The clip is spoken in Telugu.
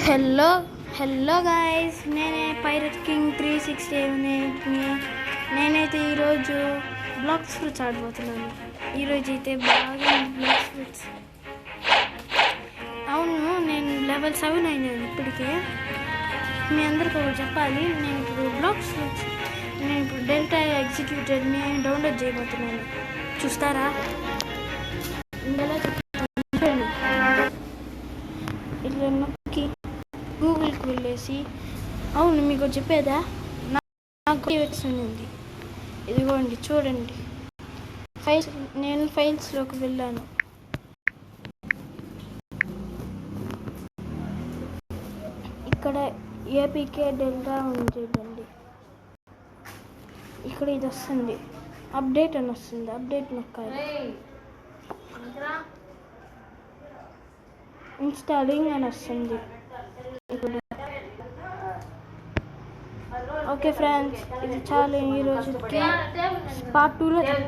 హలో హలో గాయస్, నేనే పైరట్ కింగ్ 360 నేనైతే ఈరోజు బ్లాక్స్ ఫ్రూట్స్ ఆడబోతున్నాను. ఈరోజు అయితే బాగా బ్లాక్స్ ఫ్రూట్స్. అవును, నేను లెవెల్ 7 అయినాను ఇప్పటికే. మీ అందరికీ ఒకటి చెప్పాలి, నేను ఇప్పుడు బ్లాక్స్ ఫ్రూట్స్, నేను ఇప్పుడు డెల్టా ఎగ్జిక్యూటెడ్ని డౌన్లోడ్ చేయబోతున్నాను. చూస్తారా? ఇందులో చెప్తాను. ఇట్లా నొక్కి గూగుల్కి వెళ్ళేసి, అవును మీకు చెప్పేదా, నాకు వచ్చింది. ఇదిగోండి చూడండి, నేను ఫైల్స్లోకి వెళ్ళాను. ఇక్కడ ఏపీకే డెల్టా ఉంది చూడండి. ఇక్కడ ఇది వస్తుంది, అప్డేట్ అని వస్తుంది. అప్డేట్ నొక్కాలి. ఇన్స్టాలింగ్ అని వస్తుంది. ఓకే ఫ్రెండ్స్, ఇది చాలు. ఈ రోజుకి పార్ట్ 2లో చెప్తాను.